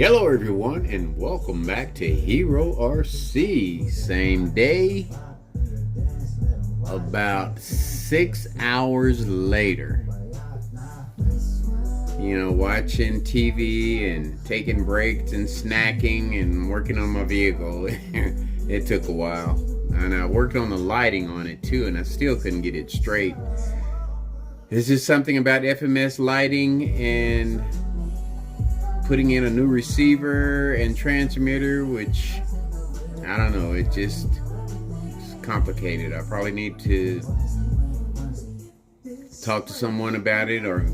Hello everyone and welcome back to HERORC. Same day, about 6 hours later. You know, watching TV and taking breaks and snacking and working on my vehicle. It took a while. And I worked on the lighting on it too, and I still couldn't get it straight. There's just something about FMS lighting and putting in a new receiver and transmitter, which I don't know, it's complicated. I probably need to talk to someone about it or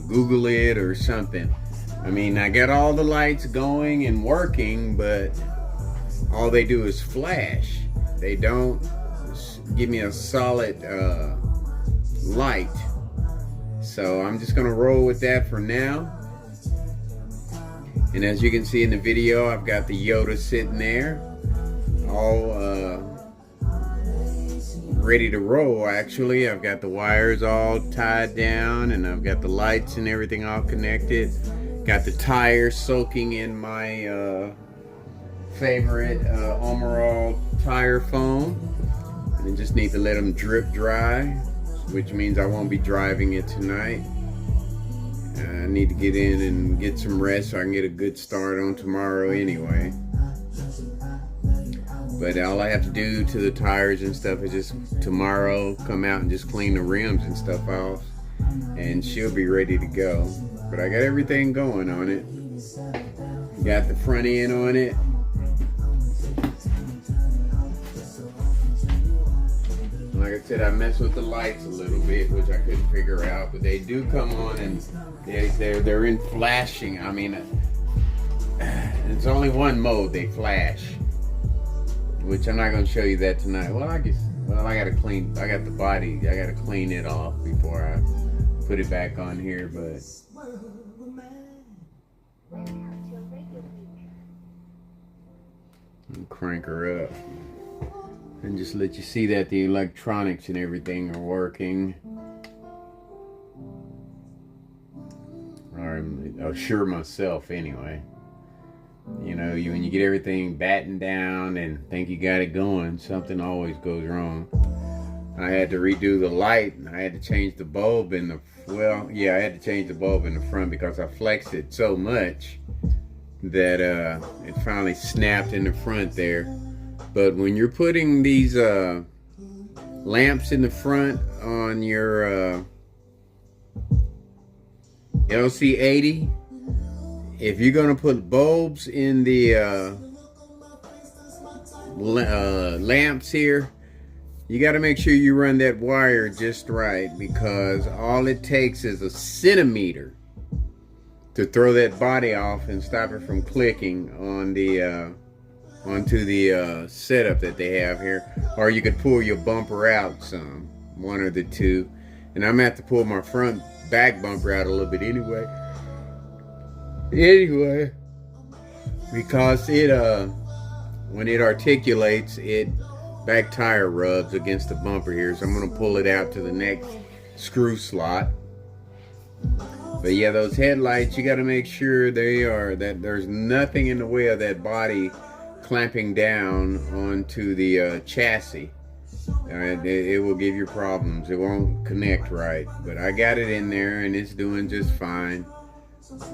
Google it or something. I mean, I got all the lights going and working, but all they do is flash. They don't give me a solid light. So I'm just gonna roll with that for now. And as you can see in the video, I've got the Yota sitting there, all ready to roll. Actually, I've got the wires all tied down, and I've got the lights and everything all connected. Got the tires soaking in my favorite Omerol tire foam, and I just need to let them drip dry, which means I won't be driving it tonight. I need to get in and get some rest so I can get a good start on tomorrow anyway. But all I have to do to the tires and stuff is just tomorrow come out and just clean the rims and stuff off, and she'll be ready to go. But I got everything going on it. Got the front end on it. Like I said, I messed with the lights a little bit, which I couldn't figure out, but they do come on and they're in flashing. I mean, it's only one mode, they flash, which I'm not going to show you that tonight. Well, I got the body, I got to clean it off before I put it back on here, but I'll crank her up and just let you see that the electronics and everything are working. Or I'm sure myself anyway. You know, when you get everything battened down and think you got it going, something always goes wrong. I had to redo the light, and I had to change the bulb in the, I had to change the bulb in the front because I flexed it so much that it finally snapped in the front there. But when you're putting these lamps in the front on your LC80, if you're gonna put bulbs in the lamps here, you got to make sure you run that wire just right, because all it takes is a centimeter to throw that body off and stop it from clicking on the onto the setup that they have here. Or you could pull your bumper out some, one of the two. And I'm gonna have to pull my front back bumper out a little bit anyway, because it when it articulates, it back tire rubs against the bumper here. So I'm gonna pull it out to the next screw slot. But yeah, those headlights, you got to make sure that there's nothing in the way of that body clamping down onto the chassis. It will give you problems. It won't connect right. But I got it in there and it's doing just fine.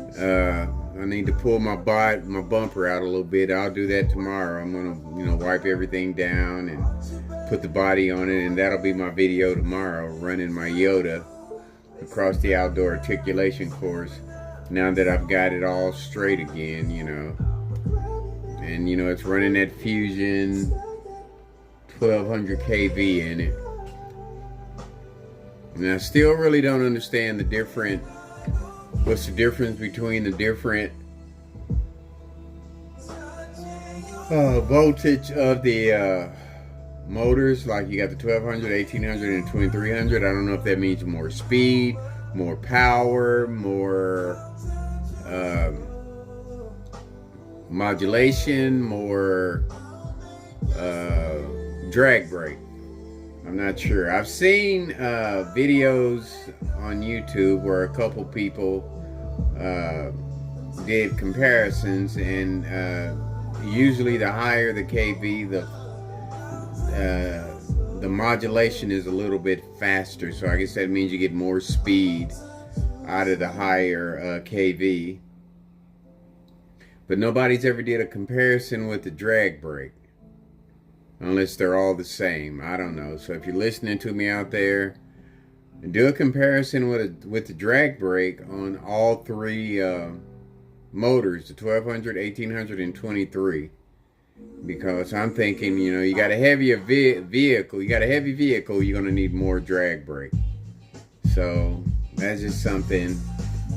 I need to pull my bumper out a little bit. I'll do that tomorrow. I'm gonna, wipe everything down and put the body on it, and that'll be my video tomorrow, running my Yota across the outdoor articulation course now that I've got it all straight again, And it's running that Fusion 1200 kV in it. And I still really don't understand what's the difference between the different voltage of the motors. Like you got the 1200, 1800, and 2300. I don't know if that means more speed, more power, more modulation, more drag brake. I'm not sure. I've seen videos on YouTube where a couple people did comparisons, and usually the higher the kV, the modulation is a little bit faster. So I guess that means you get more speed out of the higher kV. But nobody's ever did a comparison with the drag brake, unless they're all the same. I don't know. So if you're listening to me out there, do a comparison with the drag brake on all three motors, the 1200, 1800, and 23. Because I'm thinking, you know, you got a heavier vehicle, you're going to need more drag brake. So that's just something.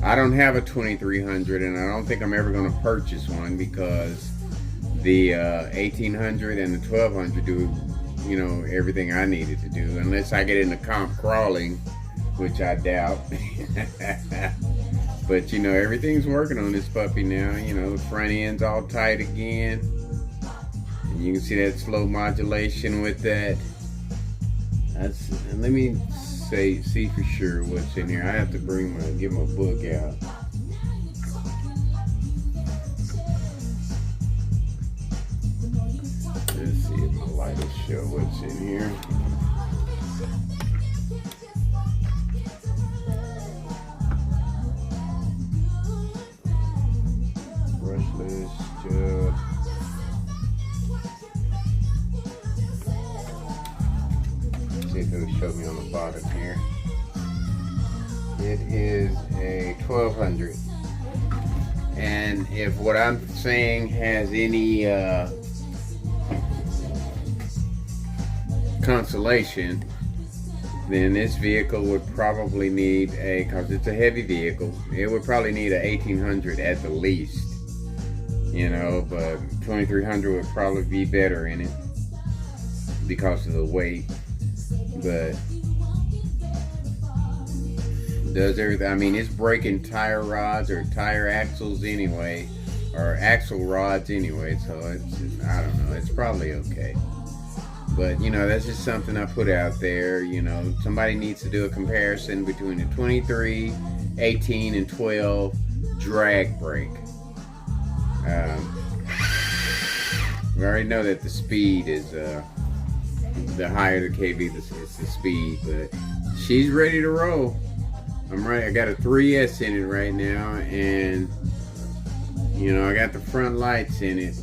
I don't have a 2300, and I don't think I'm ever going to purchase one, because the 1800 and the 1200 do, you know, everything I needed to do, unless I get into comp crawling, which I doubt. But you know, everything's working on this puppy now. You know, the front end's all tight again, and you can see that slow modulation with that. Let me see for sure what's in here. I have to get my book out. Let's see if my light will show what's in here. Brushless, see if it'll show me on the bottom here. It is a 1200. And if what I'm saying has any consolation, then this vehicle would probably need because it's a heavy vehicle, it would probably need a 1800 at the least, you know, but 2300 would probably be better in it because of the weight. But does everything. I mean, it's breaking tire rods or tire axles anyway, or axle rods anyway, so it's, I don't know, it's probably okay. But you know, that's just something I put out there. You know, somebody needs to do a comparison between the 23, 18, and 12 drag brake. We already know that the speed is the higher the kV, it's the speed. But she's ready to roll. I'm right. I got a 3S in it right now, and you know, I got the front lights in it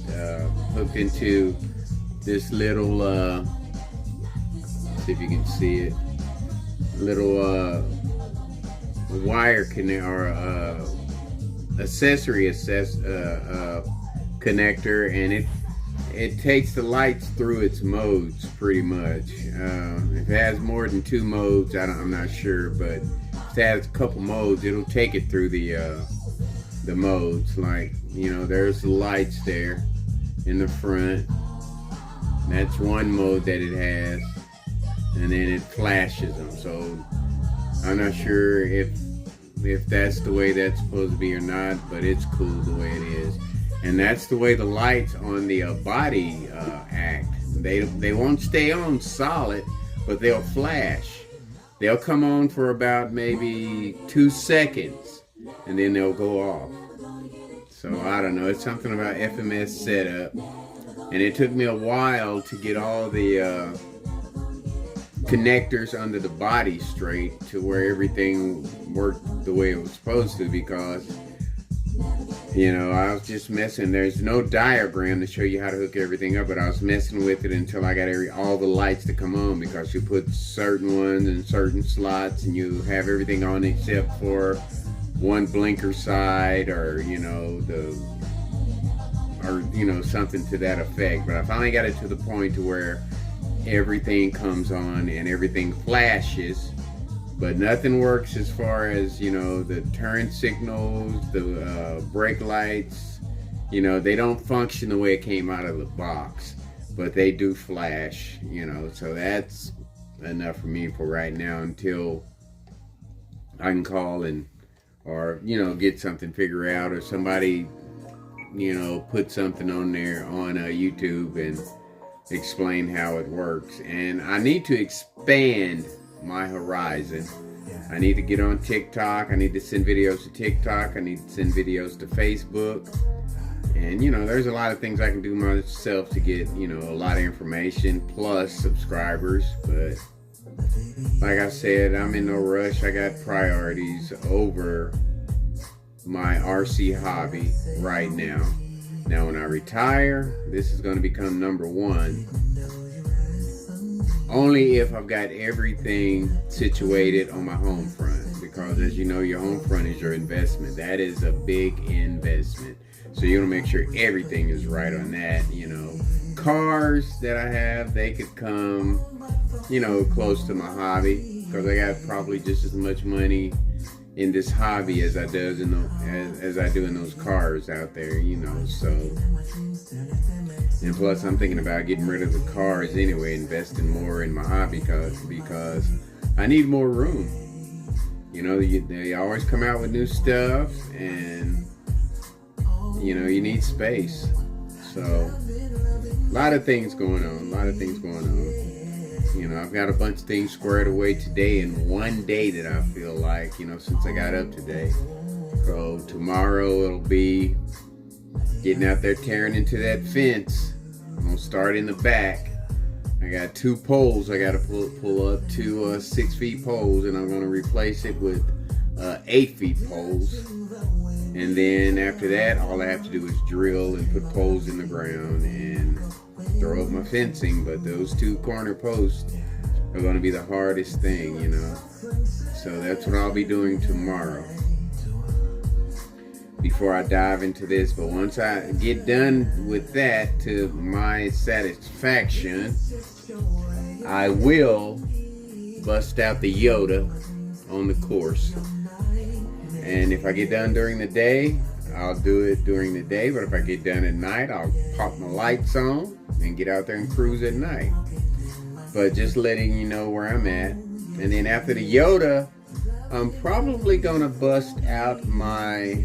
hooked into this little see if you can see it, little wire connect or accessory connector, and it takes the lights through its modes pretty much. If it has more than 2 modes, I'm not sure, but if it has a couple modes, it'll take it through the modes. Like, you know, there's the lights there in the front. That's one mode that it has, and then it flashes them. So I'm not sure if that's the way that's supposed to be or not, but it's cool the way it is. And that's the way the lights on the body act. They won't stay on solid, but they'll flash. They'll come on for about maybe 2 seconds, and then they'll go off. So I don't know. It's something about FMS setup. And it took me a while to get all the connectors under the body straight to where everything worked the way it was supposed to, because, you know, I was just messing. There's no diagram to show you how to hook everything up, but I was messing with it until I got all the lights to come on, because you put certain ones in certain slots and you have everything on except for one blinker side, or, you know, something to that effect. But I finally got it to the point to where everything comes on and everything flashes, but nothing works as far as, you know, the turn signals, the brake lights. You know, they don't function the way it came out of the box, but they do flash, you know. So that's enough for me for right now, until I can call or, you know, get something figured out, or somebody, you know, put something on there on YouTube and explain how it works. And I need to expand my horizon. I need to get on TikTok. I need to send videos to TikTok. I need to send videos to Facebook. And, you know, there's a lot of things I can do myself to get, you know, a lot of information plus subscribers. But like I said, I'm in no rush. I got priorities over my RC hobby right now. Now, when I retire, this is going to become number one. Only if I've got everything situated on my home front. Because as you know, your home front is your investment. That is a big investment. So you want to make sure everything is right on that. You know, cars that I have, they could come, you know, close to my hobby. Because I got probably just as much money in this hobby as I do in those cars out there, you know. So, and plus I'm thinking about getting rid of the cars anyway, investing more in my hobby because I need more room. You know, they always come out with new stuff, and you know, you need space. So a lot of things going on. You know, I've got a bunch of things squared away today in one day that I feel like, you know, since I got up today. So tomorrow it'll be getting out there tearing into that fence. I'm going to start in the back. I got 2 poles. I got to pull up 2 6-foot poles, and I'm going to replace it with 8-foot poles. And then after that, all I have to do is drill and put poles in the ground and throw up my fencing. But those 2 corner posts are going to be the hardest thing, you know. So that's what I'll be doing tomorrow before I dive into this. But once I get done with that to my satisfaction, I will bust out the Yota on the course. And if I get done during the day, I'll do it during the day. But if I get done at night, I'll pop my lights on and get out there and cruise at night. But just letting you know where I'm at. And then after the Yota, I'm probably going to bust out my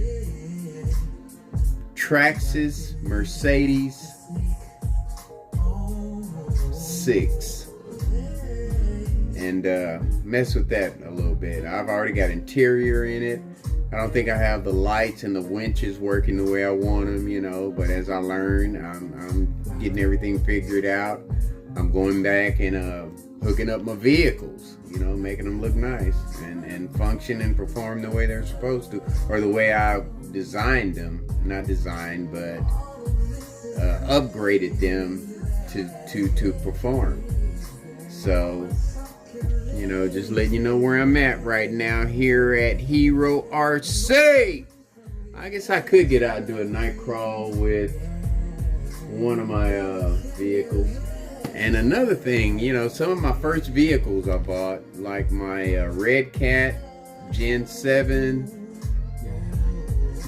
Traxxas Mercedes 6 and mess with that a little bit. I've already got interior in it. I don't think I have the lights and the winches working the way I want them, you know, but as I learn, I'm getting everything figured out. I'm going back and hooking up my vehicles, you know, making them look nice and function and perform the way they're supposed to, or the way I designed them. Not designed, but upgraded them to perform. So, you know, just letting you know where I'm at right now here at HERORC. I guess I could get out and do a night crawl with one of my vehicles. And another thing, you know, some of my first vehicles I bought, like my Red Cat Gen 7,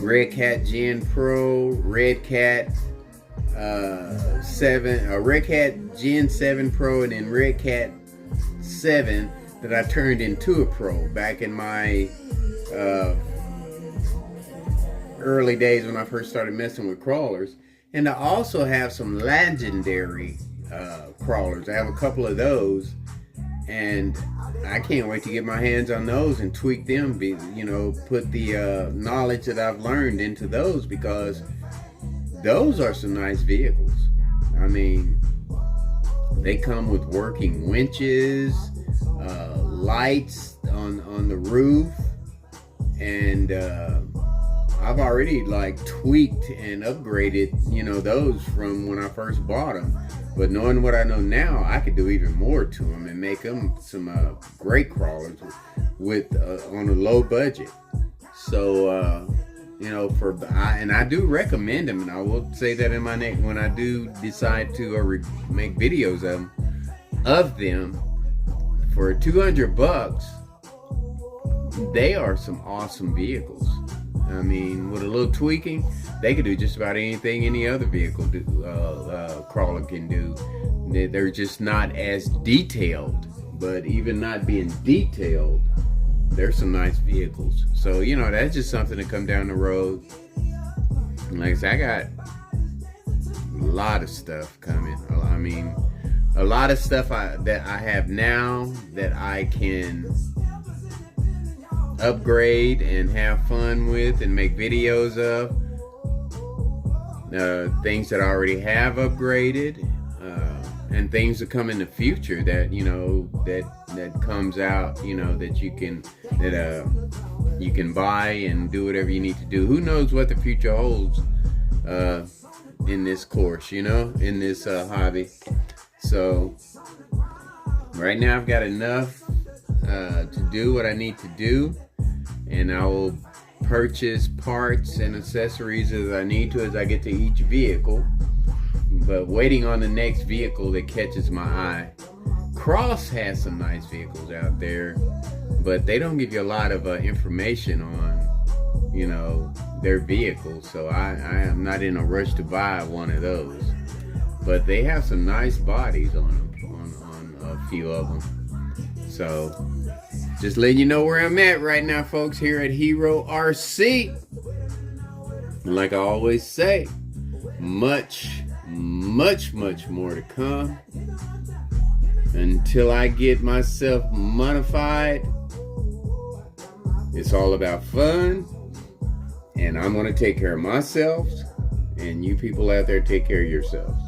Red Cat Gen Pro, Red Cat 7, Red Cat Gen 7 Pro, and then Red Cat 7 that I turned into a Pro back in my early days when I first started messing with crawlers. And I also have some legendary crawlers. I have a couple of those, and I can't wait to get my hands on those and tweak them, you know, put the knowledge that I've learned into those, because those are some nice vehicles. I mean, they come with working winches, lights on the roof, and I've already like tweaked and upgraded, you know, those from when I first bought them. But knowing what I know now, I could do even more to them and make them some great crawlers with on a low budget. So you know, and I do recommend them, and I will say that in my next when I do decide to make videos of them for $200. They are some awesome vehicles. I mean, with a little tweaking, they could do just about anything any other vehicle crawler can do. They're just not as detailed, but even not being detailed, there's some nice vehicles. So, you know, that's just something to come down the road. Like I said, I got a lot of stuff coming. I mean, a lot of stuff that I have now that I can upgrade and have fun with and make videos of. Things that I already have upgraded, and things that come in the future that, you know, that comes out, you know, that you can buy and do whatever you need to do. Who knows what the future holds in this course, you know, in this hobby. So right now I've got enough to do what I need to do, and I will purchase parts and accessories as I need to as I get to each vehicle, but waiting on the next vehicle that catches my eye. Cross has some nice vehicles out there, but they don't give you a lot of information on, you know, their vehicles, so I am not in a rush to buy one of those, but they have some nice bodies on them, on a few of them. So just letting you know where I'm at right now, folks, here at HERORC. Like I always say, much more to come. Until I get myself modified, it's all about fun. And I'm going to take care of myself. And you people out there, take care of yourselves.